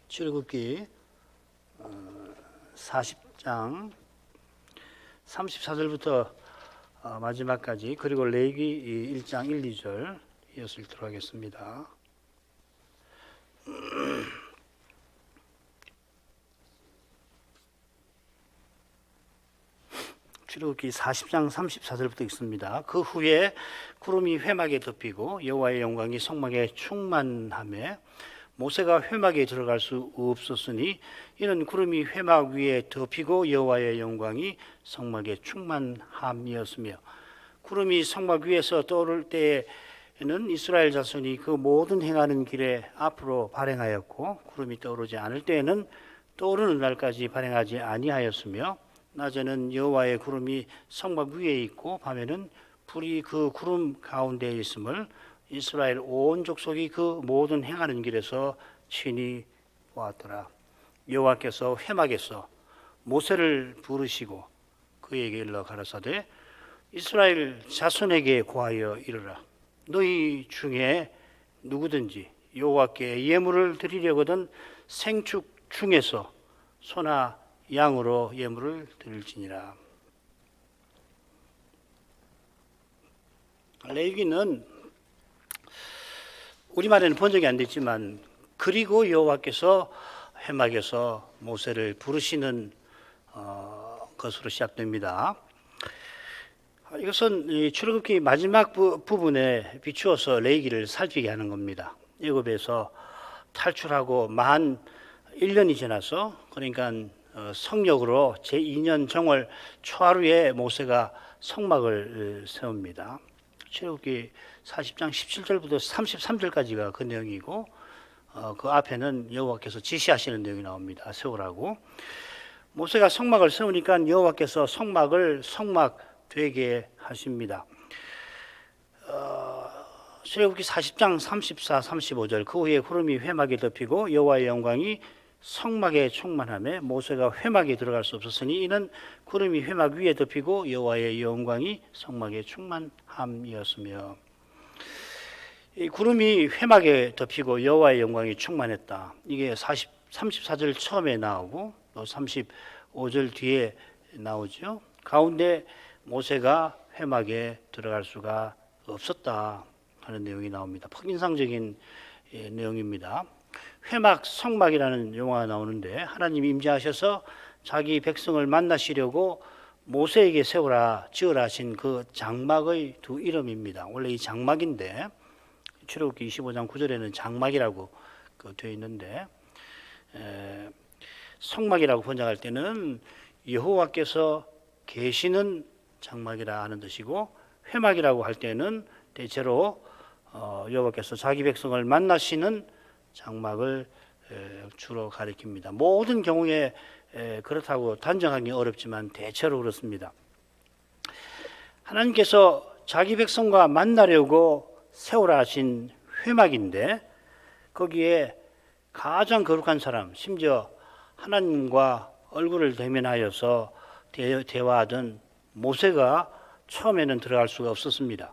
출애굽기 40장 34절부터 마지막까지, 그리고 레위기 1장 1, 2절 이어서 읽도록 하겠습니다. 출애굽기 40장 34절부터 읽습니다. 그 후에 구름이 회막에 덮이고 여호와의 영광이 성막에 충만하며 모세가 회막에 들어갈 수 없었으니 이는 구름이 회막 위에 덮이고 여호와의 영광이 성막에 충만함이었으며, 구름이 성막 위에서 떠오를 때에는 이스라엘 자손이 그 모든 행하는 길에 앞으로 발행하였고, 구름이 떠오르지 않을 때에는 떠오르는 날까지 발행하지 아니하였으며, 낮에는 여호와의 구름이 성막 위에 있고 밤에는 불이 그 구름 가운데에 있음을 이스라엘 온 족속이 그 모든 행하는 길에서 친히 보았더라. 여호와께서 회막에서 모세를 부르시고 그에게 일러 가라사대, 이스라엘 자손에게 고하여 이르라. 너희 중에 누구든지 여호와께 예물을 드리려거든 생축 중에서 소나 양으로 예물을 드릴지니라. 레위기는 우리말에는 번역이 안 됐지만, 그리고 여호와께서 회막에서 모세를 부르시는 것으로 시작됩니다. 이것은 출애굽기 마지막 부분에 비추어서 레위기를 살피게 하는 겁니다. 애굽에서 탈출하고 만 1년이 지나서, 그러니까 성역으로 제2년 정월 초하루에 모세가 성막을 세웁니다. 출애굽기 40장 17절부터 33절까지가 그 내용이고, 그 앞에는 여호와께서 지시하시는 내용이 나옵니다. 세우라고. 모세가 성막을 세우니까 여호와께서 성막을 성막 되게 하십니다. 출애굽기 40장 34, 35절, 그 후에 구름이 회막에 덮이고 여호와의 영광이 성막에 충만하며 모세가 회막에 들어갈 수 없었으니 이는 구름이 회막 위에 덮이고 여호와의 영광이 성막에 충만함이었으며, 이 구름이 회막에 덮이고 여호와의 영광이 충만했다. 이게 34절 처음에 나오고 또 35절 뒤에 나오죠. 가운데 모세가 회막에 들어갈 수가 없었다 하는 내용이 나옵니다. 폭인상적인 내용입니다. 회막, 성막이라는 용어가 나오는데, 하나님이 임재하셔서 자기 백성을 만나시려고 모세에게 세우라, 지으라 하신 그 장막의 두 이름입니다. 원래 이 장막인데 출애굽기 25장 9절에는 장막이라고 되어 있는데, 성막이라고 번역할 때는 여호와께서 계시는 장막이라 하는 뜻이고, 회막이라고 할 때는 대체로 여호와께서 자기 백성을 만나시는 장막을 주로 가리킵니다. 모든 경우에 그렇다고 단정하기 어렵지만 대체로 그렇습니다. 하나님께서 자기 백성과 만나려고 세우라 하신 회막인데, 거기에 가장 거룩한 사람, 심지어 하나님과 얼굴을 대면하여서 대화하던 모세가 처음에는 들어갈 수가 없었습니다.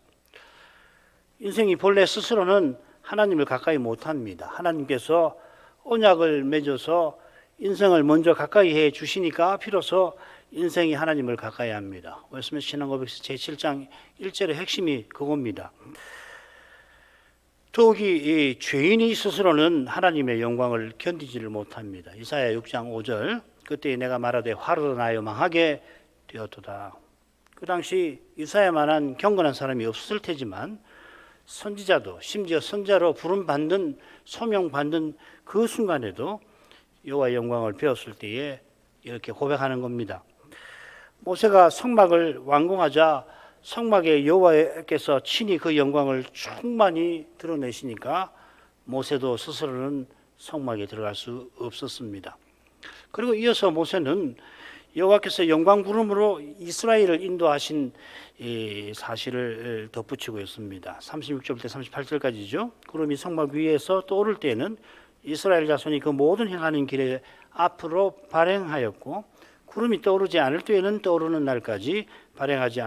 인생이 본래 스스로는 하나님을 가까이 못합니다. 하나님께서 언약을 맺어서 인생을 먼저 가까이 해 주시니까 비로소 인생이 하나님을 가까이 합니다. 웨스트민스터 신앙고백서 제7장 1절의 핵심이 그겁니다. 더욱이 이 죄인이 스스로는 하나님의 영광을 견디지를 못합니다. 이사야 6장 5절, 그때 내가 말하되 화로 나여 망하게 되었도다. 그 당시 이사야만한 경건한 사람이 없을 테지만, 선지자도 심지어 선자로 부름받는, 소명받는 그 순간에도 여호와의 영광을 배웠을 때에 이렇게 고백하는 겁니다. 모세가 성막을 완공하자 성막에 여호와께서 친히 그 영광을 충만히 드러내시니까 모세도 스스로는 성막에 들어갈 수 없었습니다. 그리고 이어서 모세는 여호와께서 영광 구름으로 이스라엘을 인도하신 이 사실을 덧붙이고 있습니다. 36절부터 38절까지죠. 구름이 성막 위에서 떠오를 때는 이스라엘 자손이 그 모든 행하는 길에 앞으로 발행하였고, 구름이 떠오르지 않을 때에는 떠오르는 날까지 발행하지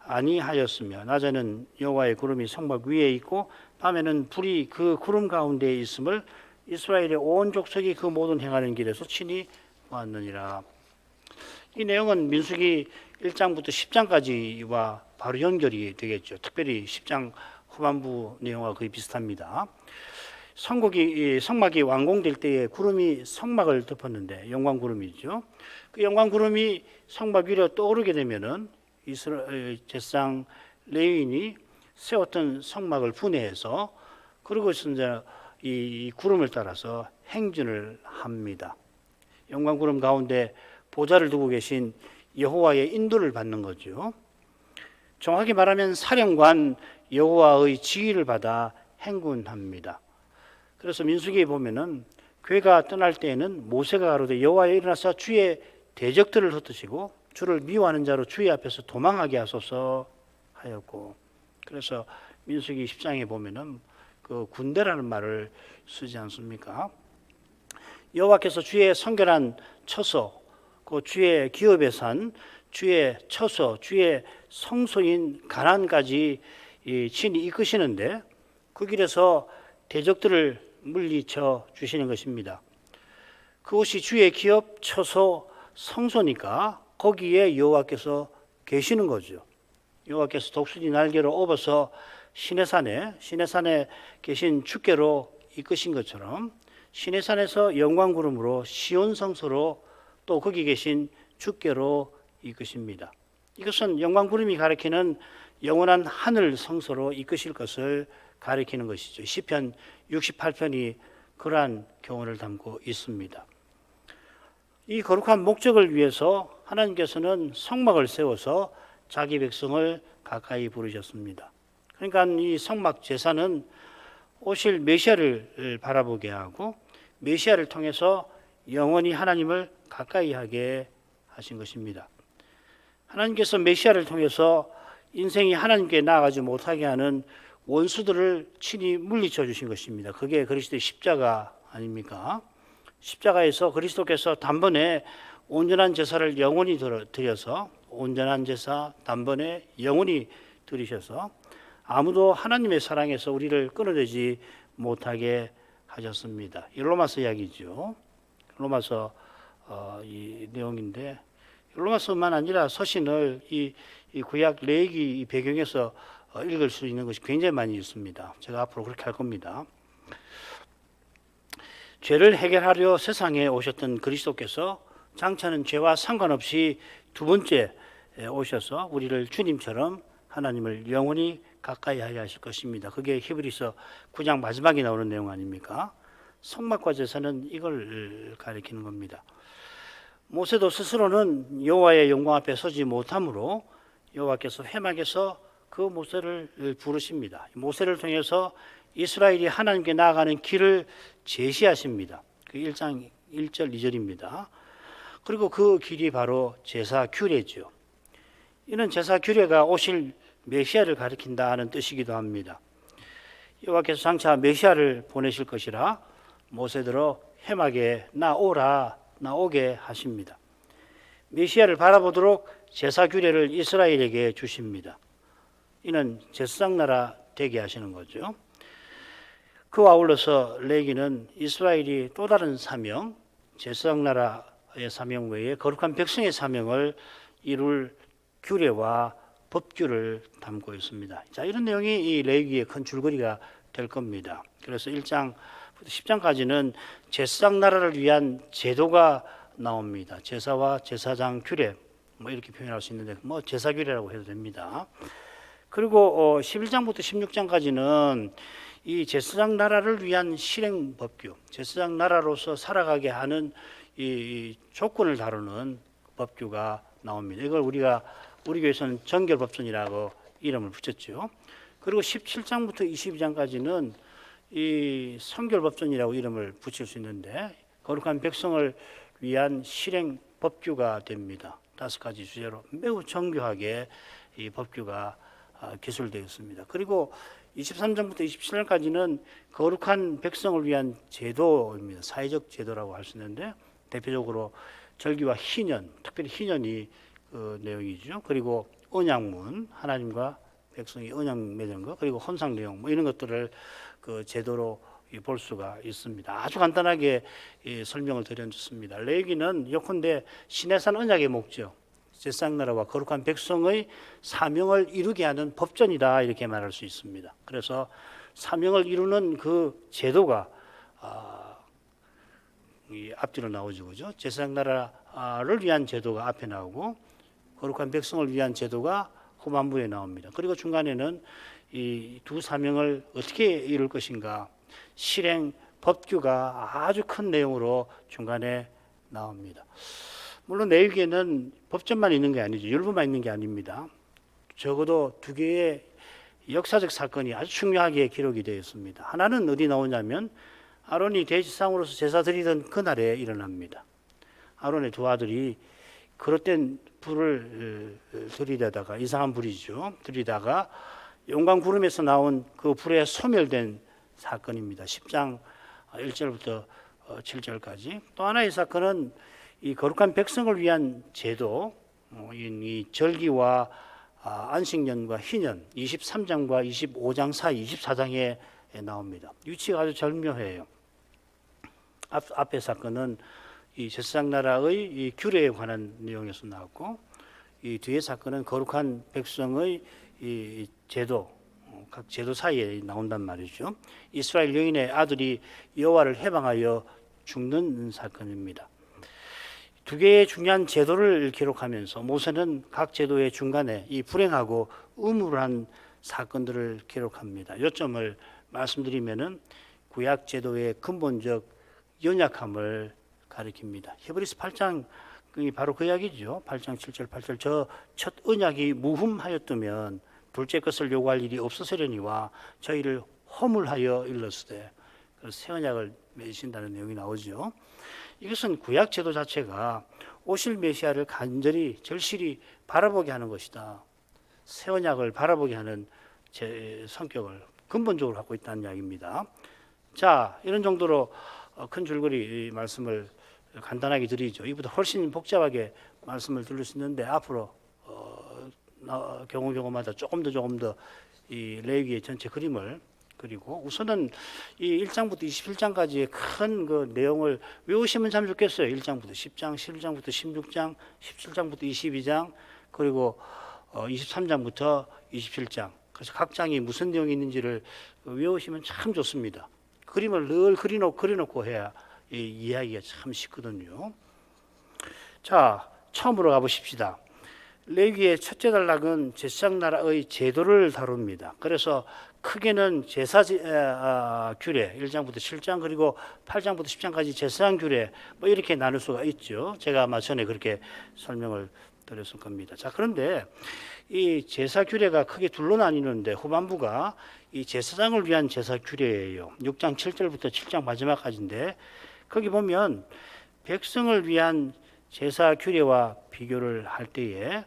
아니하였으며, 낮에는 여호와의 구름이 성막 위에 있고 밤에는 불이 그 구름 가운데에 있음을 이스라엘의 온 족속이 그 모든 행하는 길에서 친히 보았느니라. 이 내용은 민수기 1장부터 10장까지와 바로 연결이 되겠죠. 특별히 10장 후반부 내용과 거의 비슷합니다. 성막이 완공될 때에 구름이 성막을 덮었는데 영광 구름이죠. 그 영광 구름이 성막 위로 떠오르게 되면은 이스라엘 제사장 레위인이 세웠던 성막을 분해해서 그리고 이제 이 구름을 따라서 행진을 합니다. 영광 구름 가운데 보좌를 두고 계신 여호와의 인도를 받는 거죠. 정확히 말하면 사령관 여호와의 지휘를 받아 행군합니다. 그래서 민수기에 보면은 괴가 떠날 때에는 모세가 가로되 여호와여 일어나서 주의 대적들을 흩으시고 주를 미워하는 자로 주의 앞에서 도망하게 하소서 하였고, 그래서 민수기 10장에 보면은 그 군대라는 말을 쓰지 않습니까? 여호와께서 주의 성결한 처소, 그 주의 기업의 산, 주의 처소, 주의 성소인 가나안까지 친히 이끄시는데 그 길에서 대적들을 물리쳐 주시는 것입니다. 그곳이 주의 기업, 처소, 성소니까 거기에 여호와께서 계시는 거죠. 여호와께서 독수리 날개로 업어서 시내산에 계신 주께로 이끄신 것처럼 시내산에서 영광 구름으로 시온 성소로 또 거기 계신 주께로 이끄십니다. 이것은 영광 구름이 가리키는 영원한 하늘 성소로 이끄실 것을 가리키는 것이죠. 시편 68편이 그러한 교훈을 담고 있습니다. 이 거룩한 목적을 위해서 하나님께서는 성막을 세워서 자기 백성을 가까이 부르셨습니다. 그러니까 이 성막 제사는 오실 메시아를 바라보게 하고 메시아를 통해서 영원히 하나님을 가까이 하게 하신 것입니다. 하나님께서 메시아를 통해서 인생이 하나님께 나아가지 못하게 하는 원수들을 친히 물리쳐 주신 것입니다. 그게 그리스도의 십자가 아닙니까? 십자가에서 그리스도께서 단번에 온전한 제사를 영원히 드려서 온전한 제사 단번에 영원히 드리셔서 아무도 하나님의 사랑에서 우리를 끊어내지 못하게 하셨습니다. 이 로마서 이야기죠. 로마서 이 내용인데 로마서만 아니라 서신을 이 구약 레위기 배경에서 읽을 수 있는 것이 굉장히 많이 있습니다. 제가 앞으로 그렇게 할 겁니다. 죄를 해결하려 세상에 오셨던 그리스도께서 장차는 죄와 상관없이 두 번째 오셔서 우리를 주님처럼 하나님을 영원히 가까이 하게 하실 것입니다. 그게 히브리서 9장 마지막에 나오는 내용 아닙니까? 성막과 제사는 이걸 가리키는 겁니다. 모세도 스스로는 여호와의 영광 앞에 서지 못하므로 여호와께서 회막에서 그 모세를 부르십니다. 모세를 통해서 이스라엘이 하나님께 나아가는 길을 제시하십니다. 그 1장 1절 2절입니다. 그리고 그 길이 바로 제사 규례죠. 이는 제사 규례가 오실 메시아를 가리킨다 하는 뜻이기도 합니다. 여호와께서 장차 메시아를 보내실 것이라 모세더러 회막에 나오게 하십니다. 메시아를 바라보도록 제사 규례를 이스라엘에게 주십니다. 이는 제사장 나라 되게 하시는 거죠. 그와 아울러서 레위기는 이스라엘이 또 다른 사명, 제사장 나라의 사명 외에 거룩한 백성의 사명을 이룰 규례와 법규를 담고 있습니다. 자, 이런 내용이 이 레위기의 큰 줄거리가 될 겁니다. 그래서 1장부터 10장까지는 제사장 나라를 위한 제도가 나옵니다. 제사와 제사장 규례, 이렇게 표현할 수 있는데 제사 규례라고 해도 됩니다. 그리고 11장부터 16장까지는 이 제사장 나라를 위한 실행 법규, 제사장 나라로서 살아가게 하는 이 조건을 다루는 법규가 나옵니다. 이걸 우리 교회에서는 정결법전이라고 이름을 붙였죠. 그리고 17장부터 22장까지는 이 성결법전이라고 이름을 붙일 수 있는데 거룩한 백성을 위한 실행 법규가 됩니다. 5가지 주제로 매우 정교하게 이 법규가 기술되어 있습니다. 그리고 23장부터 27장까지는 거룩한 백성을 위한 제도입니다. 사회적 제도라고 할 수 있는데 대표적으로 절기와 희년, 특별히 희년이 그 내용이죠. 그리고 언약문, 하나님과 백성이 언약 맺은 것, 그리고 헌상 내용 이런 것들을 그 제도로 볼 수가 있습니다. 아주 간단하게 설명을 드렸습니다. 레위기는 예컨대 시내산 언약의 목적, 제사장나라와 거룩한 백성의 사명을 이루게 하는 법전이다 이렇게 말할 수 있습니다. 그래서 사명을 이루는 그 제도가 이 앞뒤로 나오죠, 그죠? 제사장나라를 위한 제도가 앞에 나오고 거룩한 백성을 위한 제도가 후반부에 나옵니다. 그리고 중간에는 이 두 사명을 어떻게 이룰 것인가 실행 법규가 아주 큰 내용으로 중간에 나옵니다. 물론 레위기에는 법전만 있는 게 아니죠. 율법만 있는 게 아닙니다. 적어도 두 개의 역사적 사건이 아주 중요하게 기록이 되어 있습니다. 하나는 어디 나오냐면 아론이 대제사장으로서 제사 드리던 그날에 일어납니다. 아론의 두 아들이 그릇된 불을 들이대다가, 이상한 불이죠, 들이다가 용광 구름에서 나온 그 불에 소멸된 사건입니다. 10장 1절부터 7절까지. 또 하나의 사건은 이 거룩한 백성을 위한 제도, 이 절기와 안식년과 희년, 23장과 25장 사이 24장에 나옵니다. 위치가 아주 절묘해요. 앞의 사건은 이 제사장 나라의 이 규례에 관한 내용에서 나왔고, 이 뒤의 사건은 거룩한 백성의 이 제도, 각 제도 사이에 나온단 말이죠. 이스라엘 여인의 아들이 여호와를 해방하여 죽는 사건입니다. 두 개의 중요한 제도를 기록하면서 모세는 각 제도의 중간에 이 불행하고 의무한 사건들을 기록합니다. 요점을 말씀드리면은 구약 제도의 근본적 연약함을 가리킵니다. 히브리서 8장이 바로 그 이야기죠. 8장 7절 8절 저 첫 언약이 무흠하였다면 둘째 것을 요구할 일이 없으려니와 저희를 허물하여 일렀으되, 그래서 새 언약을 맺으신다는 내용이 나오죠. 이것은 구약 제도 자체가 오실 메시아를 간절히 절실히 바라보게 하는 것이다. 새 언약을 바라보게 하는 제 성격을 근본적으로 갖고 있다는 이야기입니다. 자, 이런 정도로 큰 줄거리 말씀을 간단하게 드리죠. 이보다 훨씬 복잡하게 말씀을 드릴 수 있는데 앞으로 경우마다 조금 더 이 레위기의 전체 그림을 그리고 우선은 이 1장부터 27장까지의 큰 그 내용을 외우시면 참 좋겠어요. 1장부터 10장, 11장부터 16장, 17장부터 22장, 그리고 23장부터 27장. 그래서 각 장이 무슨 내용이 있는지를 외우시면 참 좋습니다. 그림을 늘 그려놓고 해야 이 이야기가 참 쉽거든요. 자, 처음으로 가보십시다. 레위기의 첫째 단락은 제사장 나라의 제도를 다룹니다. 그래서 크게는 제사 규례 1장부터 7장 그리고 8장부터 10장까지 제사장 규례 뭐 이렇게 나눌 수가 있죠. 제가 아마 전에 그렇게 설명을 드렸을 겁니다. 자, 그런데 이 제사 규례가 크게 둘로 나뉘는데 후반부가 이 제사장을 위한 제사 규례예요. 6장 7절부터 7장 마지막까지인데 거기 보면 백성을 위한 제사 규례와 비교를 할 때에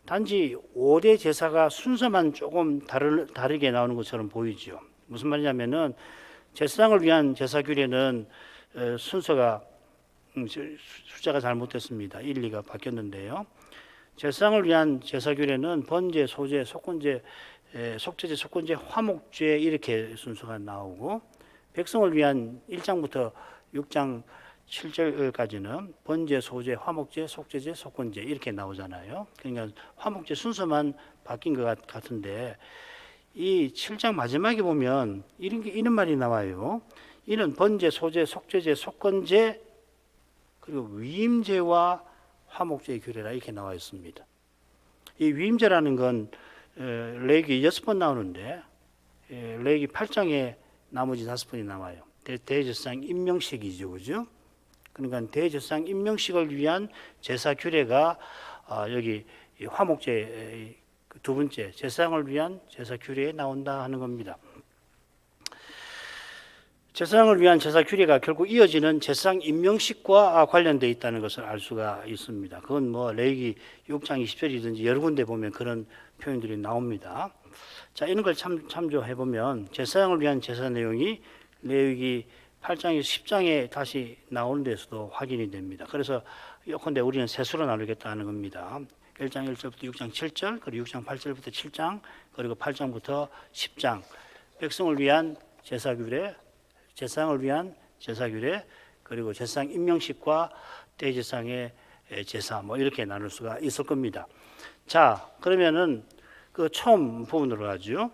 단지 5대 제사가 순서만 조금 다르게 나오는 것처럼 보이죠. 무슨 말이냐면은 제사장을 위한 제사 규례는 순서가 숫자가 잘못됐습니다. 1, 2가 바뀌었는데요. 제사장을 위한 제사 규례는 번제, 소제, 속건제, 속죄제, 속건제, 화목제 이렇게 순서가 나오고, 백성을 위한 1장부터 6장 7절까지는 번제, 소제, 화목제, 속죄제, 속건제 이렇게 나오잖아요. 그러니까 화목제 순서만 바뀐 것 같은데 이 7장 마지막에 보면 이런 말이 나와요. 이는 번제, 소제, 속죄제, 속건제 그리고 위임제와 화목제의 규례라 이렇게 나와 있습니다. 이 위임제라는 건 레위기 6번 나오는데 레위기 8장에 나머지 5번이 나와요. 대제사장 임명식이죠, 그죠? 그러니까 대제사장 임명식을 위한 제사 규례가 여기 화목제 두 번째 제사장을 위한 제사 규례에 나온다 하는 겁니다. 제사장을 위한 제사 규례가 결국 이어지는 제사장 임명식과 관련되어 있다는 것을 알 수가 있습니다. 그건 뭐 레위기 6장 20절이든지 여러 군데 보면 그런 표현들이 나옵니다. 자, 이런 걸 참조해 보면 제사장을 위한 제사 내용이 레위기 8장에서 10장에 다시 나오는 데서도 확인이 됩니다. 그래서 예컨대 우리는 세수로 나누겠다는 겁니다. 1장 1절부터 6장 7절, 그리고 6장 8절부터 7장, 그리고 8장부터 10장. 백성을 위한 제사 규례, 제사장을 위한 제사 규례, 그리고 제사장 임명식과 대제사장의 제사 뭐 이렇게 나눌 수가 있을 겁니다. 자, 그러면은 그 처음 부분으로 가죠.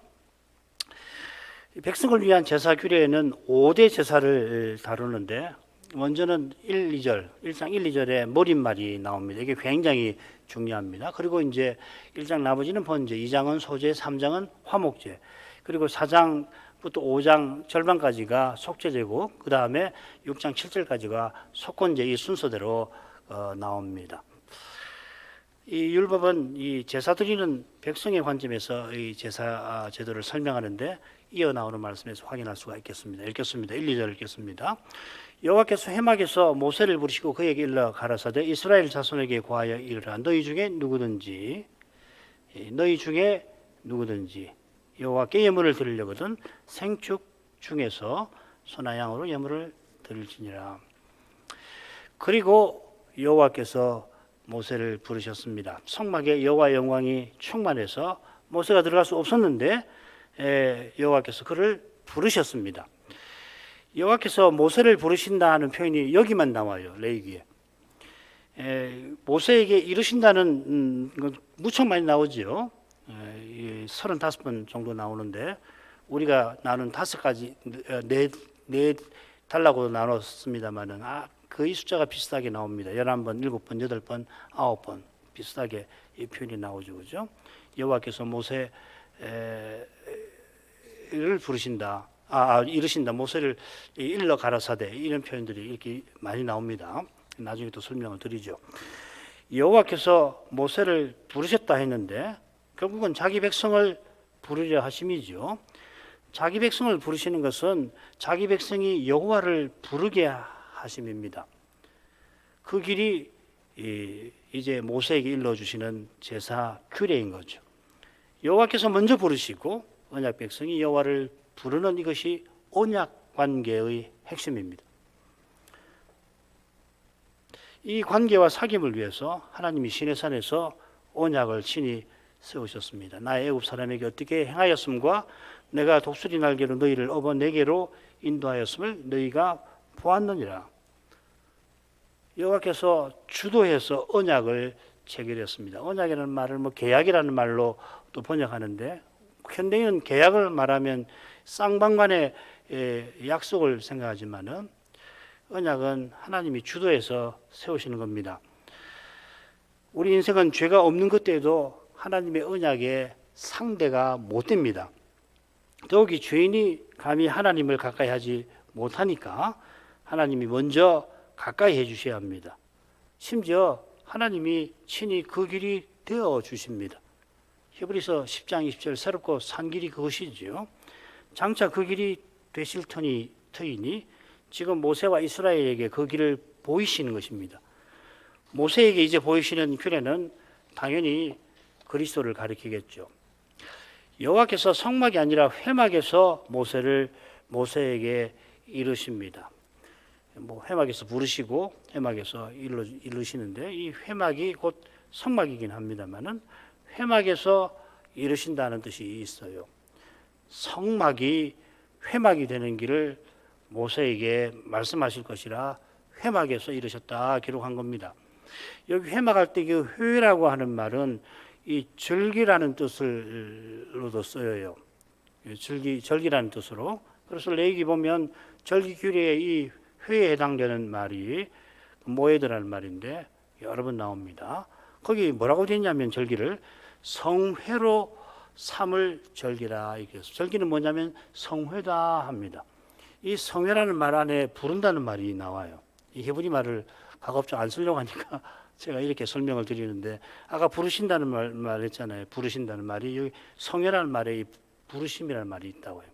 백성을 위한 제사 규례에는 5대 제사를 다루는데 먼저는 1, 2절, 1장 1, 2절에 머릿말이 나옵니다. 이게 굉장히 중요합니다. 그리고 이제 1장 나머지는 번제, 2장은 소제, 3장은 화목제, 그리고 4장부터 5장 절반까지가 속죄제고 그 다음에 6장 7절까지가 속건제, 이 순서대로 나옵니다. 이 율법은 이 제사 드리는 백성의 관점에서 이 제사 제도를 설명하는데 이어 나오는 말씀에서 확인할 수가 있겠습니다. 읽겠습니다. 1, 2절 읽겠습니다. 여호와께서 회막에서 모세를 부르시고 그에게 일러 가라사대 이스라엘 자손에게 고하여 이르라 너희 중에 누구든지 여호와께 예물을 드리려거든 생축 중에서 소나 양으로 예물을 드릴지니라. 그리고 여호와께서 모세를 부르셨습니다. 성막에 여호와의 영광이 충만해서 모세가 들어갈 수 없었는데 여호와께서 그를 부르셨습니다. 여호와께서 모세를 부르신다 하는 표현이 여기만 나와요. 레위기에. 모세에게 이르신다는 건 무척 많이 나오죠. 35번 정도 나오는데 우리가 나눈 5가지 네 달라고 나눴습니다만은 거의 숫자가 비슷하게 나옵니다. 11번, 7번, 8번, 9번 비슷하게 이 표현이 나오죠. 그죠? 여호와께서 모세를 부르신다. 이르신다. 모세를 일러 가라사대 이런 표현들이 이렇게 많이 나옵니다. 나중에 또 설명을 드리죠. 여호와께서 모세를 부르셨다 했는데 결국은 자기 백성을 부르려 하심이죠. 자기 백성을 부르시는 것은 자기 백성이 여호와를 부르게 하심입니다. 그 길이 이제 모세에게 일러주시는 제사 규례인 거죠. 여호와께서 먼저 부르시고 언약 백성이 여호와를 부르는 이것이 언약 관계의 핵심입니다. 이 관계와 사귐을 위해서 하나님이 시내산에서 언약을 친히 세우셨습니다. 나의 애굽 사람에게 어떻게 행하였음과 내가 독수리 날개로 너희를 업어 내게로 인도하였음을 너희가 보았느니라. 여호와께서 주도해서 언약을 체결했습니다. 언약이라는 말을 계약이라는 말로 또 번역하는데 현대인은 계약을 말하면 쌍방간의 약속을 생각하지만은 언약은 하나님이 주도해서 세우시는 겁니다. 우리 인생은 죄가 없는 그때도 하나님의 언약에 상대가 못 됩니다. 더욱이 죄인이 감히 하나님을 가까이 하지 못하니까 하나님이 먼저 가까이 해주셔야 합니다. 심지어 하나님이 친히 그 길이 되어 주십니다. 히브리서 10장 20절 새롭고 산 길이 그것이지요. 장차 그 길이 되실 터이니 지금 모세와 이스라엘에게 그 길을 보이시는 것입니다. 모세에게 이제 보이시는 규례는 당연히 그리스도를 가리키겠죠. 여호와께서 성막이 아니라 회막에서 모세에게 이르십니다. 회막에서 부르시고 회막에서 이르시는데 이 회막이 곧 성막이긴 합니다만은 회막에서 이르신다는 뜻이 있어요. 성막이 회막이 되는 길을 모세에게 말씀하실 것이라 회막에서 이르셨다 기록한 겁니다. 여기 회막할 때 그 회라고 하는 말은 이 절기라는 뜻으로도 쓰여요. 절기라는 뜻으로. 그래서 레위기 보면 절기 규례에 이 회에 해당되는 말이 모에드라는 말인데 여러 번 나옵니다. 거기 뭐라고 되어 있냐면 절기를 성회로 삼을 절기라 이렇게 해서 절기는 뭐냐면 성회다 합니다. 이 성회라는 말 안에 부른다는 말이 나와요. 이 히브리 말을 가급적 안 쓰려고 하니까 제가 이렇게 설명을 드리는데 아까 부르신다는 말 했잖아요. 부르신다는 말이 여기 성회라는 말에 이 부르심이라는 말이 있다고요.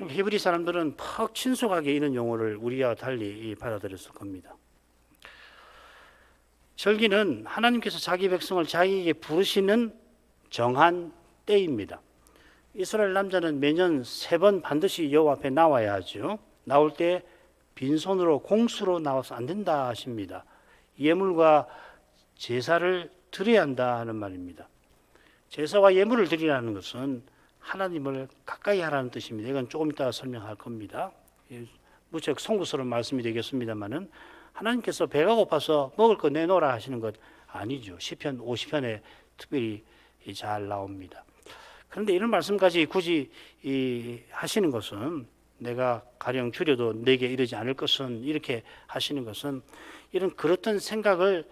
히브리 사람들은 퍽 친숙하게 이런 용어를 우리와 달리 받아들였을 겁니다. 절기는 하나님께서 자기 백성을 자기에게 부르시는 정한 때입니다. 이스라엘 남자는 매년 3번 반드시 여호와 앞에 나와야 하죠. 나올 때 빈손으로 공수로 나와서 안 된다 하십니다. 예물과 제사를 드려야 한다 하는 말입니다. 제사와 예물을 드리라는 것은 하나님을 가까이 하라는 뜻입니다. 이건 조금 이따 설명할 겁니다. 무척 송구스러운 말씀이 되겠습니다만은 하나님께서 배가 고파서 먹을 거 내놓으라 하시는 것 아니죠. 시편 50편에 특별히 잘 나옵니다. 그런데 이런 말씀까지 굳이 하시는 것은, 내가 가령 줄여도 내게 이르지 않을 것은, 이렇게 하시는 것은 이런 그렇던 생각을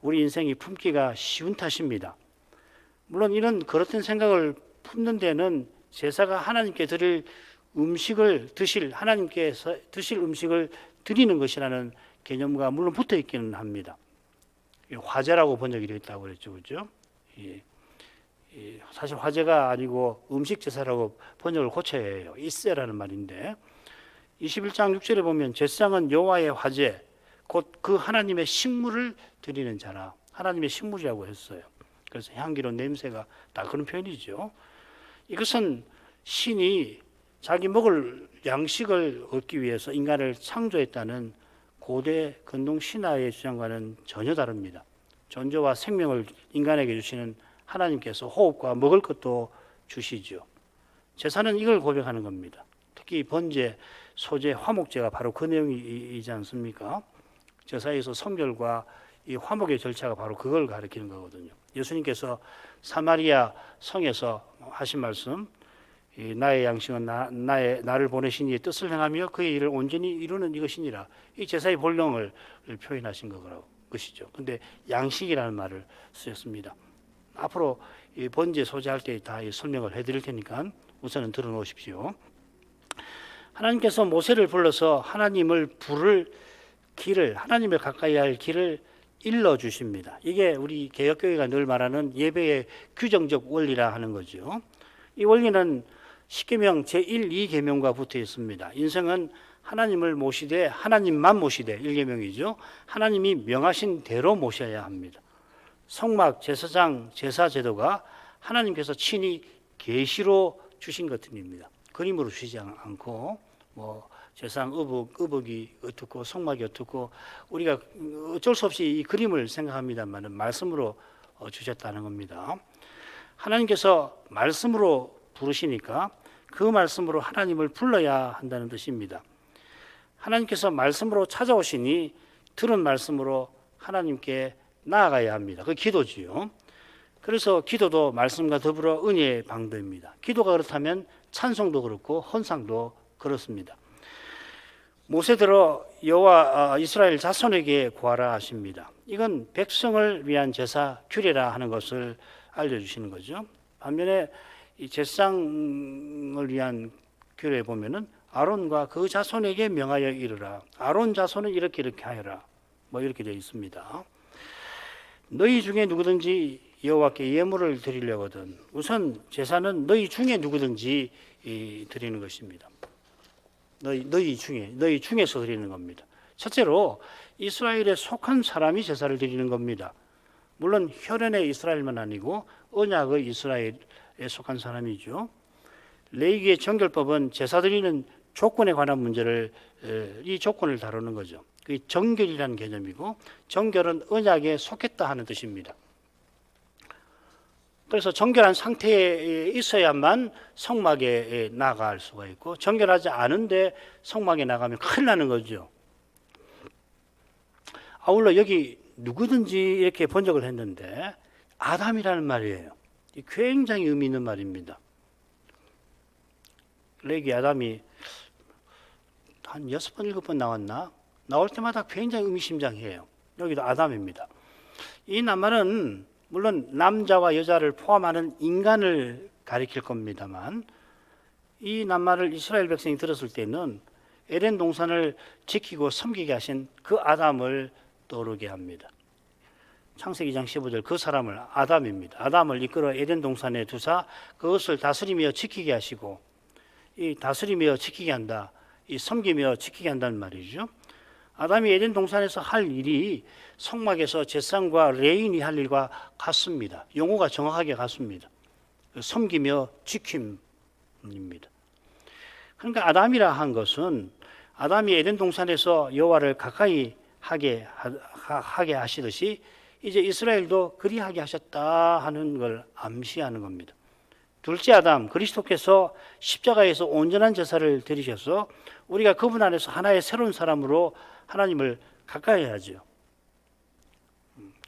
우리 인생이 품기가 쉬운 탓입니다. 물론 이런 그렇던 생각을 품는 데는 제사가 하나님께 드릴 음식을 하나님께서 드실 음식을 드리는 것이라는 개념과 물론 붙어 있기는 합니다. 화제라고 번역이 되어 있다고 그랬죠, 그죠? 사실 화제가 아니고 음식 제사라고 번역을 고쳐야 해요. 이세라는 말인데, 21장 6절에 보면 제사장은 여호와의 화제, 곧 그 하나님의 식물을 드리는 자라. 하나님의 식물이라고 했어요. 그래서 향기로운 냄새가 다 그런 표현이죠. 이것은 신이 자기 먹을 양식을 얻기 위해서 인간을 창조했다는 고대 근동 신화의 주장과는 전혀 다릅니다. 존재와 생명을 인간에게 주시는 하나님께서 호흡과 먹을 것도 주시죠. 제사는 이걸 고백하는 겁니다. 특히 번제, 소제, 화목제가 바로 그 내용이지 않습니까? 제사에서 성결과 이 화목의 절차가 바로 그걸 가리키는 거거든요. 예수님께서 사마리아 성에서 하신 말씀, 나의 양식은 나를 보내신 이의 뜻을 행하며 그의 일을 온전히 이루는 이것이니라. 이 제사의 본령을 표현하신 것이죠. 근데 양식이라는 말을 쓰셨습니다. 앞으로 이 번제 소제할 때 다 설명을 해드릴 테니까 우선은 들어놓으십시오. 하나님께서 모세를 불러서 하나님을 부를 길을, 하나님을 가까이 할 길을 일러 주십니다. 이게 우리 개혁교회가 늘 말하는 예배의 규정적 원리라 하는 거죠. 이 원리는 십계명 제1, 2계명과 붙어 있습니다. 인생은 하나님을 모시되, 하나님만 모시되, 1계명이죠. 하나님이 명하신 대로 모셔야 합니다. 성막, 제사장, 제사 제도가 하나님께서 친히 계시로 주신 것들입니다. 그림으로 주시지 않고, 제사장 의복이 어떻고 성막이 어떻고, 우리가 어쩔 수 없이 이 그림을 생각합니다만 말씀으로 주셨다는 겁니다. 하나님께서 말씀으로 부르시니까 그 말씀으로 하나님을 불러야 한다는 뜻입니다. 하나님께서 말씀으로 찾아오시니 들은 말씀으로 하나님께 나아가야 합니다. 그 기도지요. 그래서 기도도 말씀과 더불어 은혜의 방도입니다. 기도가 그렇다면 찬송도 그렇고 헌상도 그렇습니다. 모세들어 여호와 이스라엘 자손에게 구하라 하십니다. 이건 백성을 위한 제사 규례라 하는 것을 알려주시는 거죠. 반면에 이 제사장을 위한 규례에 보면은 아론과 그 자손에게 명하여 이르라. 아론 자손은 이렇게 하여라. 이렇게 되어 있습니다. 너희 중에 누구든지 여호와께 예물을 드리려거든 우선 제사는 너희 중에 누구든지 드리는 것입니다. 너희 중에서 드리는 겁니다. 첫째로 이스라엘에 속한 사람이 제사를 드리는 겁니다. 물론 혈연의 이스라엘만 아니고 언약의 이스라엘에 속한 사람이죠. 레위기의 정결법은 제사 드리는 조건에 관한 문제를, 이 조건을 다루는 거죠. 그게 정결이라는 개념이고, 정결은 언약에 속했다 하는 뜻입니다. 그래서 정결한 상태에 있어야만 성막에 나갈 수가 있고, 정결하지 않은데 성막에 나가면 큰일 나는 거죠. 아울러 여기 누구든지 이렇게 번역을 했는데 아담이라는 말이에요. 굉장히 의미 있는 말입니다. 레위 아담이 한 6번, 7번 나왔나? 나올 때마다 굉장히 의미심장해요. 여기도 아담입니다. 이 낱말은 물론 남자와 여자를 포함하는 인간을 가리킬 겁니다만, 이 낱말을 이스라엘 백성이 들었을 때는 에덴 동산을 지키고 섬기게 하신 그 아담을 떠오르게 합니다. 창세기 2장 15절 그 사람을 아담입니다. 아담을 이끌어 에덴 동산에 두사 그것을 다스리며 지키게 하시고, 이 다스리며 지키게 한다, 이 섬기며 지키게 한다는 말이죠. 아담이 에덴 동산에서 할 일이 성막에서 제사장과 레인이 할 일과 같습니다. 용어가 정확하게 같습니다. 섬기며 지킴입니다. 그러니까 아담이라 한 것은 아담이 에덴 동산에서 여호와를 가까이 하게 하시듯이 이제 이스라엘도 그리하게 하셨다 하는 걸 암시하는 겁니다. 둘째 아담 그리스도께서 십자가에서 온전한 제사를 드리셔서 우리가 그분 안에서 하나의 새로운 사람으로 하나님을 가까이 하죠.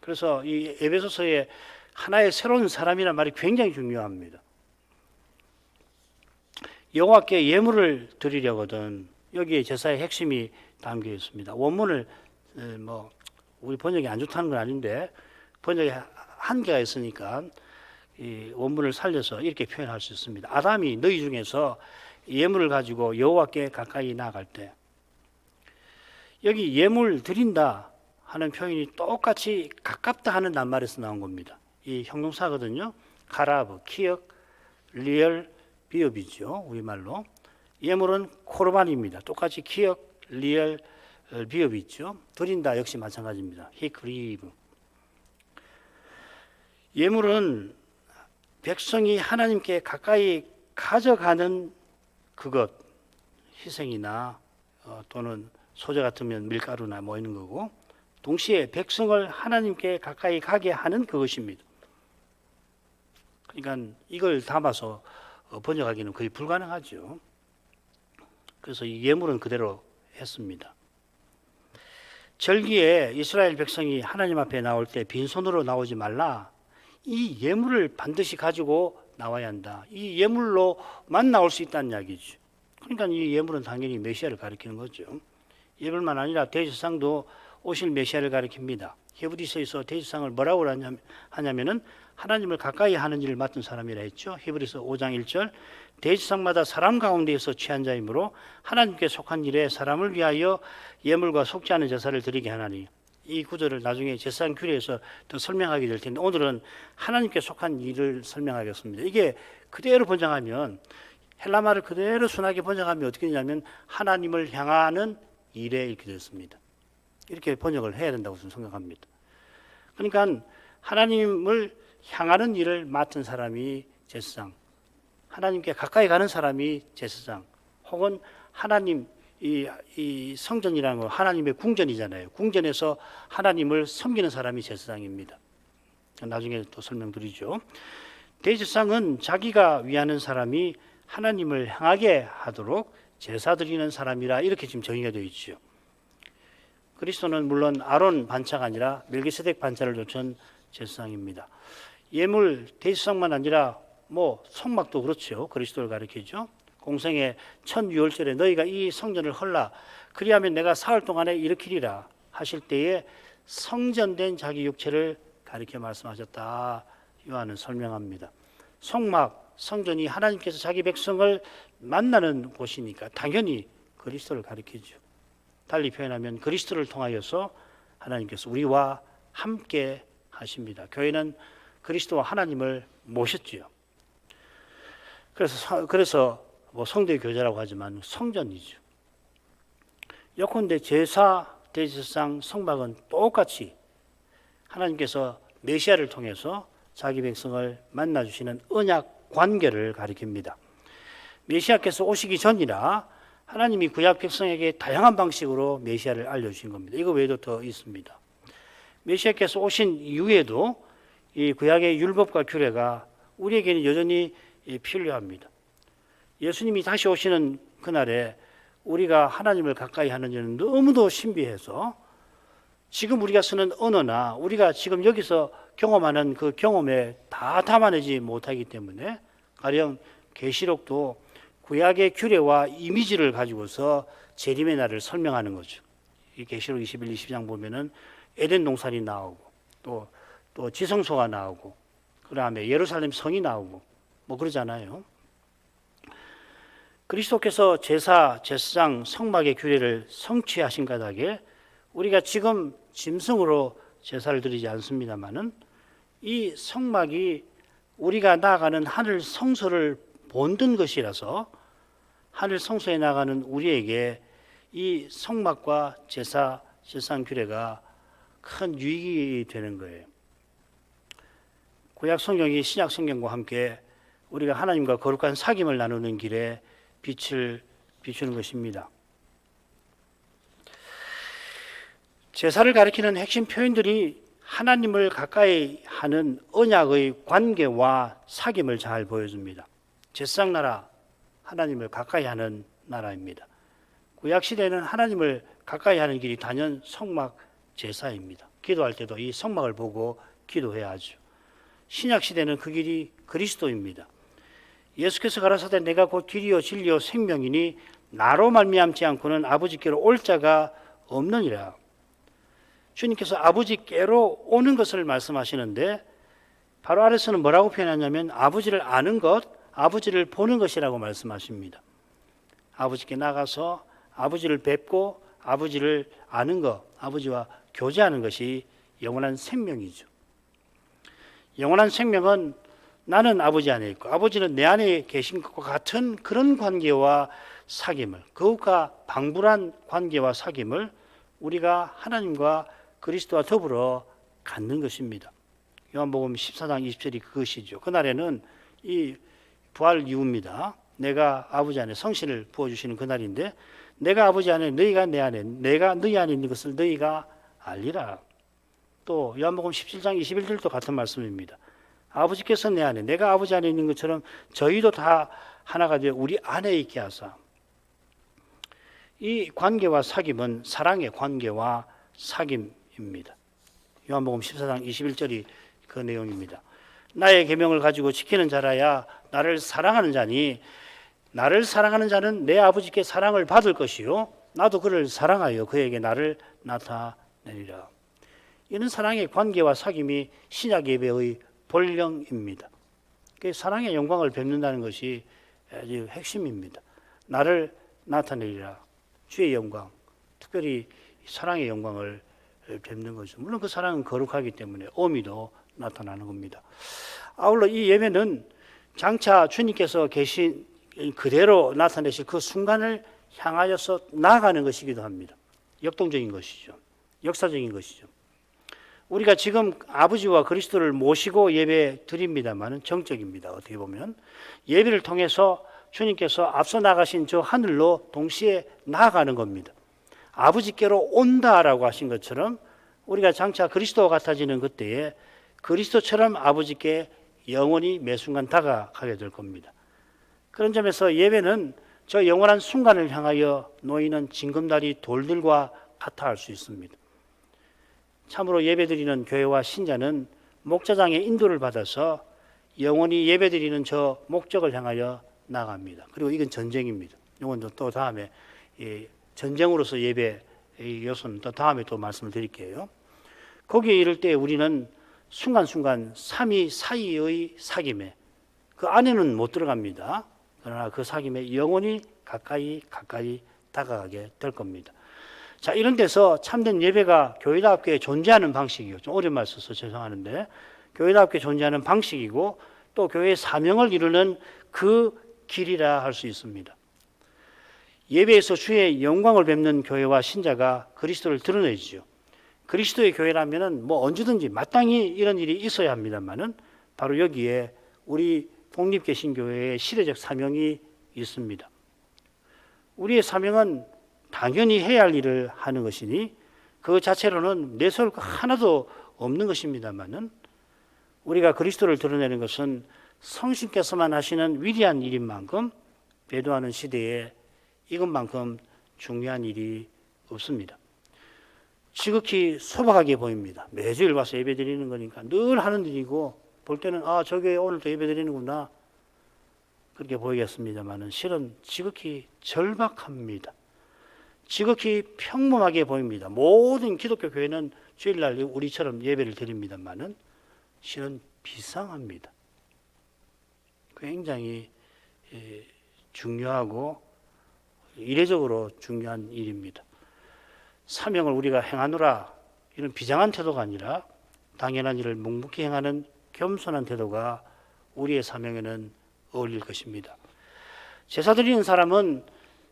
그래서 이 에베소서의 하나의 새로운 사람이라는 말이 굉장히 중요합니다. 여호와께 예물을 드리려거든 여기에 제사의 핵심이 담겨 있습니다. 원문을 우리 번역이 안 좋다는 건 아닌데 번역에 한계가 있으니까 이 원문을 살려서 이렇게 표현할 수 있습니다. 아담이 너희 중에서 예물을 가지고 여호와께 가까이 나아갈 때 여기 예물 드린다 하는 표현이 똑같이 가깝다 하는 낱말에서 나온 겁니다. 이 형용사거든요. 가라브, 키역, 리얼, 비읍이죠. 우리말로. 예물은 코르반입니다. 똑같이 키역, 리얼, 비읍이 있죠. 드린다 역시 마찬가지입니다. 히크리브. 예물은 백성이 하나님께 가까이 가져가는 그것, 희생이나 또는 소재 같으면 밀가루나 뭐 있는 거고 동시에 백성을 하나님께 가까이 가게 하는 그것입니다. 그러니까 이걸 담아서 번역하기는 거의 불가능하죠. 그래서 이 예물은 그대로 했습니다. 절기에 이스라엘 백성이 하나님 앞에 나올 때 빈손으로 나오지 말라. 이 예물을 반드시 가지고 나와야 한다. 이 예물로만 나올 수 있다는 이야기죠. 그러니까 이 예물은 당연히 메시아를 가리키는 거죠. 예물만 아니라 대제사장도 오실 메시아를 가리킵니다. 히브리서에서 대제사장을 뭐라고 하냐면은 하나님을 가까이 하는 일을 맡은 사람이라 했죠. 히브리서 5장 1절 대제사장마다 사람 가운데에서 취한 자이므로 하나님께 속한 일에 사람을 위하여 예물과 속지 않은 제사를 드리게 하나니. 이 구절을 나중에 제사장 규례에서 더 설명하게 될 텐데 오늘은 하나님께 속한 일을 설명하겠습니다. 이게 그대로 번역하면 헬라말을 그대로 순하게 번역하면 어떻게 되냐면 하나님을 향하는 일에 이렇게 됐습니다. 이렇게 번역을 해야 된다고 저는 생각합니다. 그러니까 하나님을 향하는 일을 맡은 사람이 제사장, 하나님께 가까이 가는 사람이 제사장, 혹은 하나님 이 성전이라는 건 하나님의 궁전이잖아요. 궁전에서 하나님을 섬기는 사람이 제사장입니다. 나중에 또 설명드리죠. 대제사장은 자기가 위하는 사람이 하나님을 향하게 하도록 제사 드리는 사람이라 이렇게 지금 정의가 되어 있죠. 그리스도는 물론 아론 반차가 아니라 멜기세덱 반차를 놓친 제사장입니다. 예물 대제사장만 아니라 성막도 그렇죠. 그리스도를 가리키죠. 공생의 첫 유월절에 너희가 이 성전을 헐라 그리하면 내가 사흘 동안에 일으키리라 하실 때에 성전된 자기 육체를 가리켜 말씀하셨다. 요한은 설명합니다. 성막, 성전이 하나님께서 자기 백성을 만나는 곳이니까 당연히 그리스도를 가리키죠. 달리 표현하면 그리스도를 통하여서 하나님께서 우리와 함께 하십니다. 교회는 그리스도와 하나님을 모셨지요. 그래서 성도의 교제라고 하지만 성전이죠. 예컨대 제사, 대제사장, 성막은 똑같이 하나님께서 메시아를 통해서 자기 백성을 만나주시는 언약 관계를 가리킵니다. 메시아께서 오시기 전이라 하나님이 구약 백성에게 다양한 방식으로 메시아를 알려주신 겁니다. 이거 외에도 더 있습니다. 메시아께서 오신 이후에도 이 구약의 율법과 규례가 우리에게는 여전히 필요합니다. 예수님이 다시 오시는 그날에 우리가 하나님을 가까이 하는 일은 너무도 신비해서 지금 우리가 쓰는 언어나 우리가 지금 여기서 경험하는 그 경험에 다 담아내지 못하기 때문에 가령 계시록도 구약의 규례와 이미지를 가지고서 재림의 날을 설명하는 거죠. 이 계시록 21, 22장 보면은 에덴 동산이 나오고 또 지성소가 나오고 그다음에 예루살렘 성이 나오고 그러잖아요. 그리스도께서 제사, 제사장, 성막의 규례를 성취하신 까닭에 우리가 지금 짐승으로 제사를 드리지 않습니다마는 이 성막이 우리가 나아가는 하늘 성소를 본든 것이라서 하늘 성소에 나가는 우리에게 이 성막과 제사, 제사장 규례가 큰 유익이 되는 거예요. 구약 성경이 신약 성경과 함께 우리가 하나님과 거룩한 사귐을 나누는 길에 빛을 비추는 것입니다. 제사를 가리키는 핵심 표현들이 하나님을 가까이 하는 언약의 관계와 사귐을 잘 보여줍니다. 제사장 나라, 하나님을 가까이 하는 나라입니다. 구약 시대는 하나님을 가까이 하는 길이 단연 성막 제사입니다. 기도할 때도 이 성막을 보고 기도해야 하죠. 신약 시대는 그 길이 그리스도입니다. 예수께서 가라사대 내가 곧 길이요 진리요 생명이니 나로 말미암지 않고는 아버지께로 올 자가 없느니라. 주님께서 아버지께로 오는 것을 말씀하시는데 바로 아래서는 뭐라고 표현하냐면 아버지를 아는 것, 아버지를 보는 것이라고 말씀하십니다. 아버지께 나가서 아버지를 뵙고 아버지를 아는 것, 아버지와 교제하는 것이 영원한 생명이죠. 영원한 생명은 나는 아버지 안에 있고 아버지는 내 안에 계신 것과 같은 그런 관계와 사귐을, 그것과 방불한 관계와 사귐을 우리가 하나님과 그리스도와 더불어 갖는 것입니다. 요한복음 14장 20절이 그것이죠. 그날에는 이 부활 이후입니다. 내가 아버지 안에 성신을 부어주시는 그날인데 내가 아버지 안에 너희가 내 안에 내가 너희 안에 있는 것을 너희가 알리라. 또 요한복음 17장 21절도 같은 말씀입니다. 아버지께서 내 안에 내가 아버지 안에 있는 것처럼 저희도 다 하나가 되어 우리 안에 있게 하사. 이 관계와 사귐은 사랑의 관계와 사귐입니다. 요한복음 14장 21절이 그 내용입니다. 나의 계명을 가지고 지키는 자라야 나를 사랑하는 자니 나를 사랑하는 자는 내 아버지께 사랑을 받을 것이요 나도 그를 사랑하여 그에게 나를 나타내리라. 이는 사랑의 관계와 사귐이 신약 예배의 본령입니다. 사랑의 영광을 뵙는다는 것이 아주 핵심입니다. 나를 나타내리라. 주의 영광, 특별히 사랑의 영광을 뵙는 거죠. 물론 그 사랑은 거룩하기 때문에 어미도 나타나는 겁니다. 아울러 이 예배는 장차 주님께서 계신 그대로 나타내실 그 순간을 향하여서 나아가는 것이기도 합니다. 역동적인 것이죠. 역사적인 것이죠. 우리가 지금 아버지와 그리스도를 모시고 예배 드립니다만 정적입니다. 어떻게 보면 예배를 통해서 주님께서 앞서 나가신 저 하늘로 동시에 나아가는 겁니다. 아버지께로 온다라고 하신 것처럼 우리가 장차 그리스도와 같아지는 그때에 그리스도처럼 아버지께 영원히 매 순간 다가가게 될 겁니다. 그런 점에서 예배는 저 영원한 순간을 향하여 놓이는 징검다리 돌들과 같아 할 수 있습니다. 참으로 예배드리는 교회와 신자는 목자장의 인도를 받아서 영원히 예배드리는 저 목적을 향하여 나갑니다. 그리고 이건 전쟁입니다. 이건 또 다음에 전쟁으로서 예배 요소는 또 다음에 또 말씀을 드릴게요. 거기에 이를 때 우리는 순간순간 삼위 사이의 사귐에 그 안에는 못 들어갑니다. 그러나 그 사귐에 영원히 가까이 다가가게 될 겁니다. 자, 이런 데서 참된 예배가 교회답게 존재하는 방식이고, 좀 어려운 말 써서 죄송하는데 교회답게 존재하는 방식이고 또 교회의 사명을 이루는 그 길이라 할 수 있습니다. 예배에서 주의 영광을 뵙는 교회와 신자가 그리스도를 드러내죠. 그리스도의 교회라면은 뭐 언제든지 마땅히 이런 일이 있어야 합니다만은 바로 여기에 우리 독립개신교회의 시대적 사명이 있습니다. 우리의 사명은 당연히 해야 할 일을 하는 것이니 그 자체로는 내세울 거 하나도 없는 것입니다만은 우리가 그리스도를 드러내는 것은 성신께서만 하시는 위대한 일인 만큼 배도하는 시대에 이것만큼 중요한 일이 없습니다. 지극히 소박하게 보입니다. 매주일 와서 예배 드리는 거니까 늘 하는 일이고 볼 때는 저게 오늘도 예배 드리는구나 그렇게 보이겠습니다만 실은 지극히 절박합니다. 지극히 평범하게 보입니다. 모든 기독교 교회는 주일날 우리처럼 예배를 드립니다만은 실은 비상합니다. 굉장히 중요하고 이례적으로 중요한 일입니다. 사명을 우리가 행하노라 이런 비장한 태도가 아니라 당연한 일을 묵묵히 행하는 겸손한 태도가 우리의 사명에는 어울릴 것입니다. 제사 드리는 사람은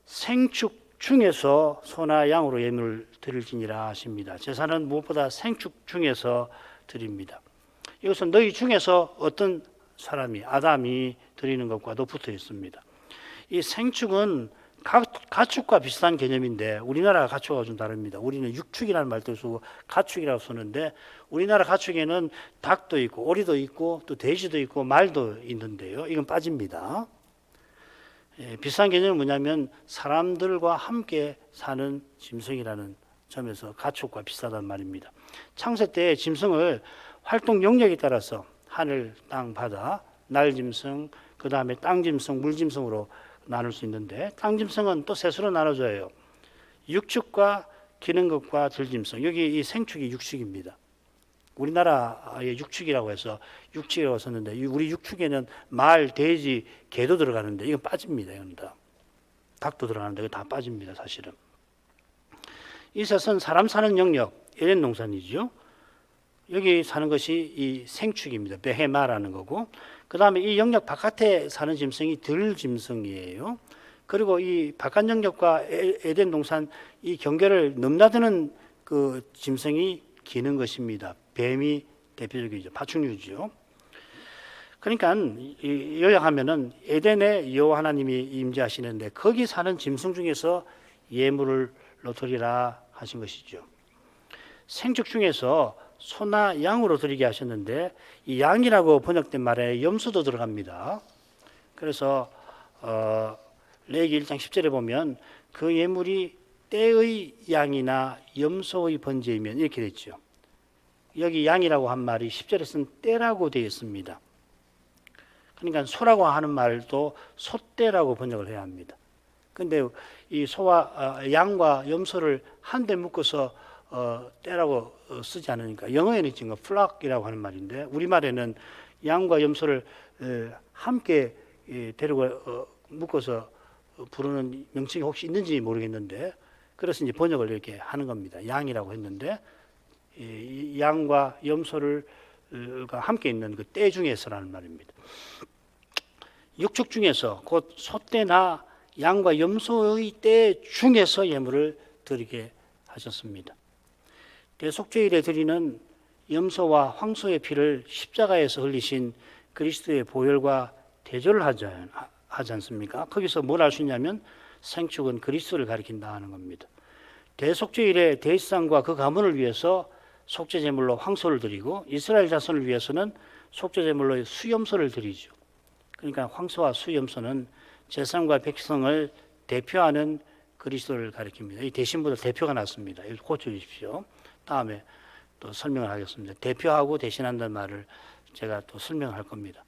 생축 중에서 소나 양으로 예물을 드릴지니라 하십니다. 제사는 무엇보다 생축 중에서 드립니다. 이것은 너희 중에서 어떤 사람이 아담이 드리는 것과도 붙어 있습니다. 이 생축은 가축과 비슷한 개념인데 우리나라 가축하고 좀 다릅니다. 우리는 육축이라는 말도 쓰고 가축이라고 쓰는데 우리나라 가축에는 닭도 있고 오리도 있고 또 돼지도 있고 말도 있는데요. 이건 빠집니다. 비슷한 개념은 뭐냐면 사람들과 함께 사는 짐승이라는 점에서 가축과 비슷하단 말입니다. 창세 때 짐승을 활동 영역에 따라서 하늘, 땅, 바다, 날 짐승, 그 다음에 땅 짐승, 물 짐승으로 나눌 수 있는데 땅 짐승은 또 셋으로 나눠져요. 육축과 기는 것과 들짐승. 여기 이 생축이 육축입니다. 우리나라의 육축이라고 해서 육축이라고 썼는데 우리 육축에는 말, 돼지, 개도 들어가는데 이건 빠집니다. 이건 다. 닭도 들어가는데 이거 다 빠집니다. 사실은. 이 셋은 사람 사는 영역, 에덴 동산이죠. 여기 사는 것이 이 생축입니다. 베헤마라는 거고. 그 다음에 이 영역 바깥에 사는 짐승이 들짐승이에요. 그리고 이 바깥 영역과 에덴 동산 이 경계를 넘나드는 그 짐승이 기는 것입니다. 뱀이 대표적이죠. 파충류죠. 그러니까 요약하면은 에덴에 여호와 하나님이 임재하시는데 거기 사는 짐승 중에서 예물을 드리라 하신 것이죠. 생축 중에서 소나 양으로 드리게 하셨는데 이 양이라고 번역된 말에 염소도 들어갑니다. 그래서 레위기 1장 10절에 보면 그 예물이 떼의 양이나 염소의 번제이면 이렇게 됐죠. 여기 양이라고 한 말이 10절에 쓴 떼라고 되어 있습니다. 그러니까 소라고 하는 말도 소떼라고 번역을 해야 합니다. 근데 이 소와 양과 염소를 한데 묶어서 떼라고 쓰지 않으니까 영어에는 지금 플락이라고 하는 말인데 우리말에는 양과 염소를 함께 데리고 묶어서 부르는 명칭이 혹시 있는지 모르겠는데 그래서 이제 번역을 이렇게 하는 겁니다. 양이라고 했는데 양과 염소를 함께 있는 그 떼 중에서라는 말입니다. 육축 중에서 곧 소떼나 양과 염소의 떼 중에서 예물을 드리게 하셨습니다. 대속죄일에 드리는 염소와 황소의 피를 십자가에서 흘리신 그리스도의 보혈과 대조를 하지 않습니까? 거기서 뭘 알 수 있냐면 생축은 그리스도를 가리킨다 하는 겁니다. 대속죄일에 대지상과 그 가문을 위해서 속죄제물로 황소를 드리고 이스라엘 자손을 위해서는 속죄제물로 수염소를 드리죠. 그러니까 황소와 수염소는 제사장과 백성을 대표하는 그리스도를 가리킵니다. 이 대신보다 대표가 낫습니다. 이거 고쳐주십시오. 다음에 또 설명을 하겠습니다. 대표하고 대신한다는 말을 제가 또 설명할 겁니다.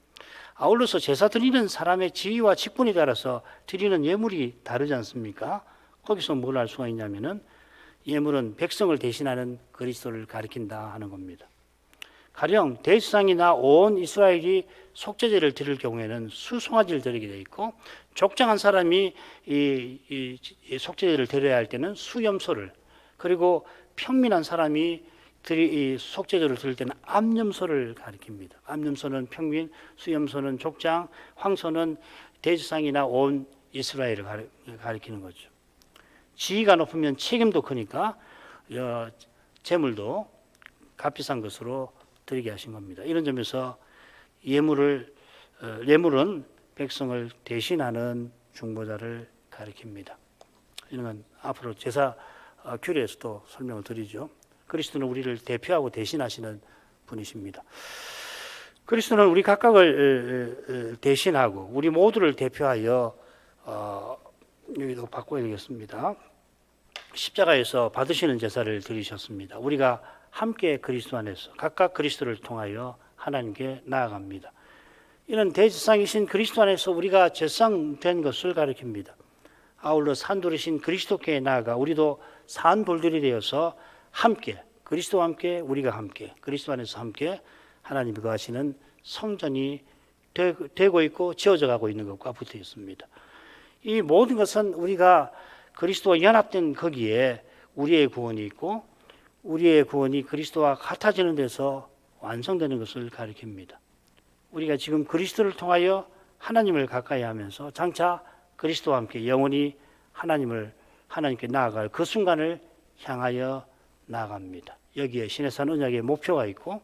아울러서 제사 드리는 사람의 지위와 직분에 따라서 드리는 예물이 다르지 않습니까? 거기서 뭘 알 수가 있냐면은 예물은 백성을 대신하는 그리스도를 가리킨다 하는 겁니다. 가령 대지상이나 온 이스라엘이 속죄제를 드릴 경우에는 수송아지를 드리게 돼 있고 족장한 사람이 이 속죄제를 드려야 할 때는 수염소를 그리고 평민한 사람이 이 속죄제를 드릴 때는 암염소를 가리킵니다. 암염소는 평민, 수염소는 족장, 황소는 대지상이나 온 이스라엘을 가리키는 거죠. 지위가 높으면 책임도 크니까 재물도 값비싼 것으로 드리게 하신 겁니다. 이런 점에서 예물은 백성을 대신하는 중보자를 가리킵니다. 이런 건 앞으로 제사 규례에서도 설명을 드리죠. 그리스도는 우리를 대표하고 대신하시는 분이십니다. 그리스도는 우리 각각을 대신하고 우리 모두를 대표하여 여기도 바꿔야 되겠습니다. 십자가에서 받으시는 제사를 드리셨습니다. 우리가 함께 그리스도 안에서 각각 그리스도를 통하여 하나님께 나아갑니다. 이런 대제사장이신 그리스도 안에서 우리가 제사장된 것을 가리킵니다. 아울러 산돌이신 그리스도께 나아가 우리도 산돌들이 되어서 함께 그리스도와 함께 우리가 함께 그리스도 안에서 함께 하나님이 거하시는 성전이 되고 있고 지어져 가고 있는 것과 붙어 있습니다. 이 모든 것은 우리가 그리스도와 연합된 거기에 우리의 구원이 있고 우리의 구원이 그리스도와 같아지는 데서 완성되는 것을 가리킵니다. 우리가 지금 그리스도를 통하여 하나님을 가까이 하면서 장차 그리스도와 함께 영원히 하나님께 나아갈 그 순간을 향하여 나아갑니다. 여기에 신해산 언약의 목표가 있고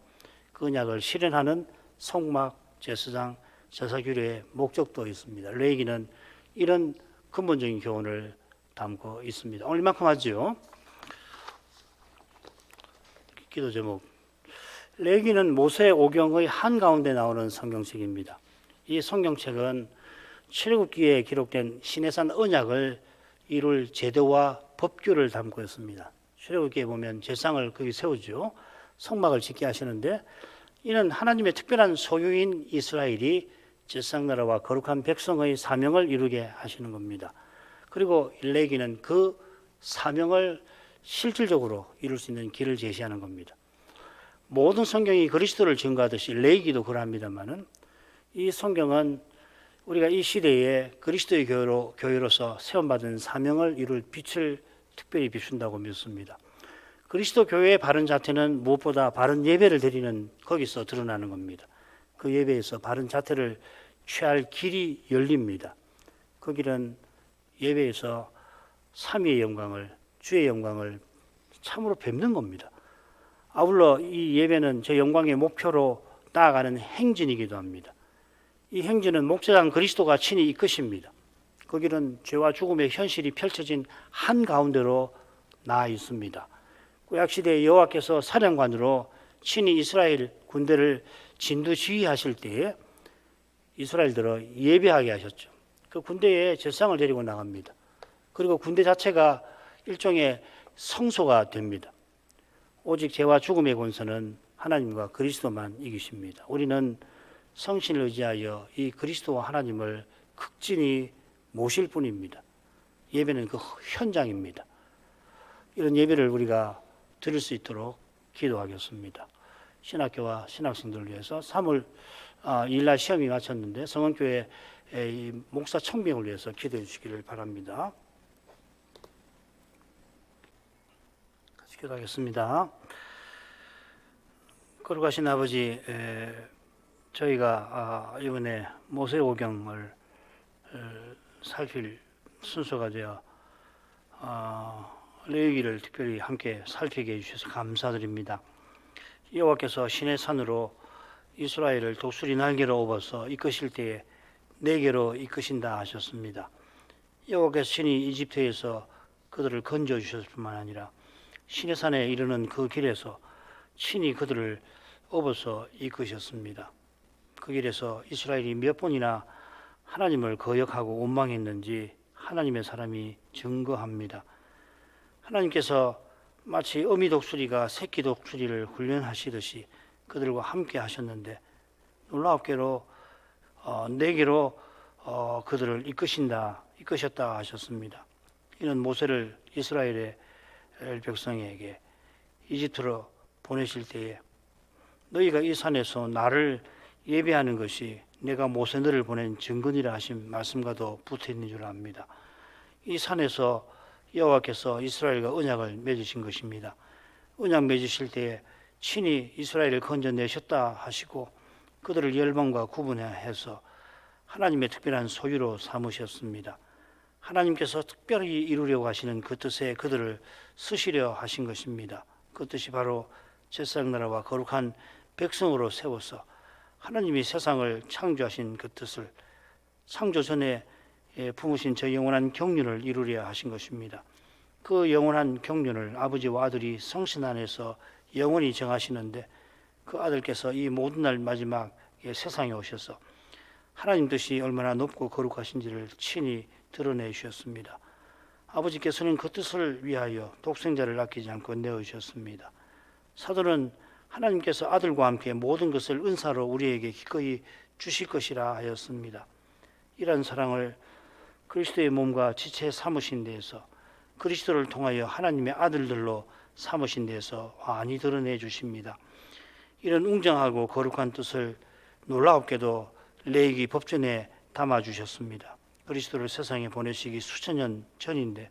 그 언약을 실현하는 성막, 제사장, 제사규례의 목적도 있습니다. 레위기는 이런 근본적인 교훈을 담고 있습니다. 오늘 이만큼 하죠. 기도 제목. 레위기는 모세 오경의 한가운데 나오는 성경책입니다. 이 성경책은 출애굽기에 기록된 시내산 언약을 이룰 제도와 법규를 담고 있습니다. 출애굽기에 보면 제상을 거기 세우죠. 성막을 짓게 하시는데 이는 하나님의 특별한 소유인 이스라엘이 제상나라와 거룩한 백성의 사명을 이루게 하시는 겁니다. 그리고 레위기는 그 사명을 실질적으로 이룰 수 있는 길을 제시하는 겁니다. 모든 성경이 그리스도를 증거하듯이 레위기도 그러합니다만은 이 성경은 우리가 이 시대에 그리스도의 교회로서 세움받은 사명을 이룰 빛을 특별히 비춘다고 믿습니다. 그리스도 교회의 바른 자태는 무엇보다 바른 예배를 드리는 거기서 드러나는 겁니다. 그 예배에서 바른 자태를 취할 길이 열립니다. 그 길은 예배에서 삼위의 영광을, 주의 영광을 참으로 뵙는 겁니다. 아울러 이 예배는 저 영광의 목표로 나아가는 행진이기도 합니다. 이 행진은 목자장 그리스도가 친히 이끄십니다. 그 길은 죄와 죽음의 현실이 펼쳐진 한가운데로 나아 있습니다. 구약시대에 여호와께서 사령관으로 친히 이스라엘 군대를 진두지휘하실 때에 이스라엘들을 예배하게 하셨죠. 그 군대에 제사장을 데리고 나갑니다. 그리고 군대 자체가 일종의 성소가 됩니다. 오직 죄와 죽음의 권세는 하나님과 그리스도만 이기십니다. 우리는 성신을 의지하여 이 그리스도와 하나님을 극진히 모실 뿐입니다. 예배는 그 현장입니다. 이런 예배를 우리가 드릴 수 있도록 기도하겠습니다. 신학교와 신학생들을 위해서 3월 2일날 시험이 마쳤는데 성원교회 목사 청빙을 위해서 기도해 주시기를 바랍니다. 같이 기도하겠습니다. 거룩하신 아버지, 저희가 이번에 모세오경을 살필 순서가 되어 레위기를 특별히 함께 살피게 해주셔서 감사드립니다. 여호와께서 시내 산으로 이스라엘을 독수리 날개로 업어서 이끄실 때에 내게로 이끄신다 하셨습니다. 여호와께서 친히 이집트에서 그들을 건져 주셨을 뿐만 아니라 시내 산에 이르는 그 길에서 친히 그들을 업어서 이끄셨습니다. 그 길에서 이스라엘이 몇 번이나 하나님을 거역하고 원망했는지 하나님의 사람이 증거합니다. 하나님께서 마치 어미 독수리가 새끼 독수리를 훈련하시듯이 그들과 함께 하셨는데 놀랍게도 내게로 그들을 이끄셨다 하셨습니다. 이는 모세를 이스라엘의 백성에게 이집트로 보내실 때에 너희가 이 산에서 나를 예배하는 것이 내가 모세 너를 보낸 증거니라 하신 말씀과도 붙어 있는 줄 압니다. 이 산에서 여호와께서 이스라엘과 언약을 맺으신 것입니다. 언약 맺으실 때에 친히 이스라엘을 건져내셨다 하시고 그들을 열방과 구분해서 하나님의 특별한 소유로 삼으셨습니다. 하나님께서 특별히 이루려고 하시는 그 뜻에 그들을 쓰시려 하신 것입니다. 그 뜻이 바로 제사장나라와 거룩한 백성으로 세워서 하나님이 세상을 창조하신 그 뜻을 창조 전에 품으신 저 영원한 경륜을 이루려 하신 것입니다. 그 영원한 경륜을 아버지와 아들이 성신 안에서 영원히 정하시는데 그 아들께서 이 모든 날 마지막에 세상에 오셔서 하나님 뜻이 얼마나 높고 거룩하신지를 친히 드러내 주셨습니다. 아버지께서는 그 뜻을 위하여 독생자를 아끼지 않고 내어주셨습니다. 사도는 하나님께서 아들과 함께 모든 것을 은사로 우리에게 기꺼이 주실 것이라 하였습니다. 이러한 사랑을 그리스도의 몸과 지체 삼으신 데에서 그리스도를 통하여 하나님의 아들들로 삼으신 데에서 많이 드러내 주십니다. 이런 웅장하고 거룩한 뜻을 놀랍게도 레위기 법전에 담아 주셨습니다. 그리스도를 세상에 보내시기 수천 년 전인데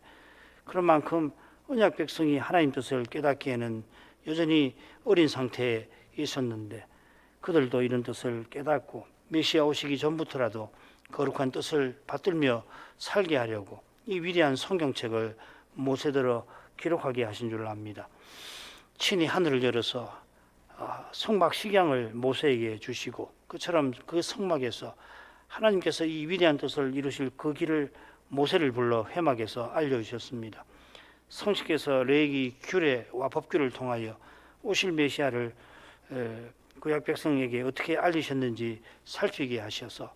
그런 만큼 언약 백성이 하나님 뜻을 깨닫기에는 여전히 어린 상태에 있었는데 그들도 이런 뜻을 깨닫고 메시아 오시기 전부터라도 거룩한 뜻을 받들며 살게 하려고 이 위대한 성경책을 모세대로 기록하게 하신 줄 압니다. 친히 하늘을 열어서 성막 식양을 모세에게 주시고 그처럼 그 성막에서 하나님께서 이 위대한 뜻을 이루실 그 길을 모세를 불러 회막에서 알려주셨습니다. 성신께서 레위 규례와 법규를 통하여 오실 메시아를 구약 백성에게 어떻게 알리셨는지 살피게 하셔서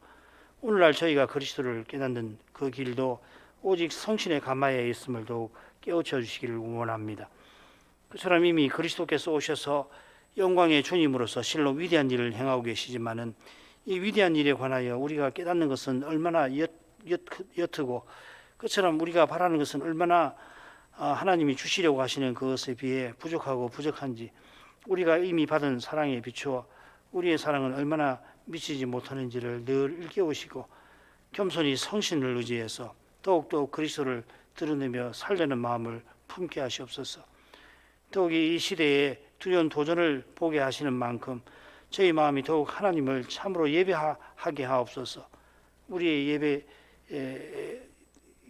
오늘날 저희가 그리스도를 깨닫는 그 길도 오직 성신의 가마에 있음을 더욱 깨우쳐 주시기를 원합니다. 그처럼 이미 그리스도께서 오셔서 영광의 주님으로서 실로 위대한 일을 행하고 계시지만은 이 위대한 일에 관하여 우리가 깨닫는 것은 얼마나 옅고 그처럼 우리가 바라는 것은 얼마나 하나님이 주시려고 하시는 그것에 비해 부족하고 부족한지 우리가 이미 받은 사랑에 비추어 우리의 사랑은 얼마나 미치지 못하는지를 늘 일깨우시고 겸손히 성신을 의지해서 더욱더 그리스도를 드러내며 살려는 마음을 품게 하시옵소서. 더욱이 이 시대에 두려운 도전을 보게 하시는 만큼 저희 마음이 더욱 하나님을 참으로 예배하게 하옵소서. 우리의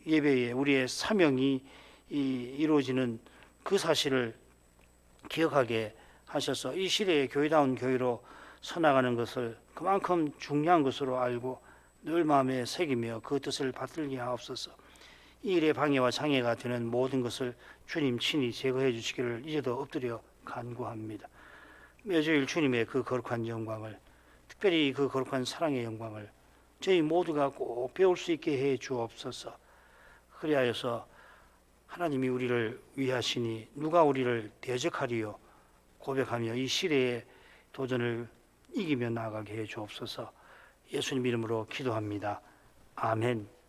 예배에 우리의 사명이 이루어지는 그 사실을 기억하게 하셔서 이 시대의 교회다운 교회로 서나가는 것을 그만큼 중요한 것으로 알고 늘 마음에 새기며 그 뜻을 받들게 하옵소서. 이 일에 방해와 장애가 되는 모든 것을 주님 친히 제거해 주시기를 이제도 엎드려 간구합니다. 매주일 주님의 그 거룩한 영광을, 특별히 그 거룩한 사랑의 영광을 저희 모두가 꼭 배울 수 있게 해 주옵소서. 그리하여서 하나님이 우리를 위하시니 누가 우리를 대적하리요 고백하며 이 시대의 도전을 이기며 나아가게 해 주옵소서. 예수님 이름으로 기도합니다. 아멘.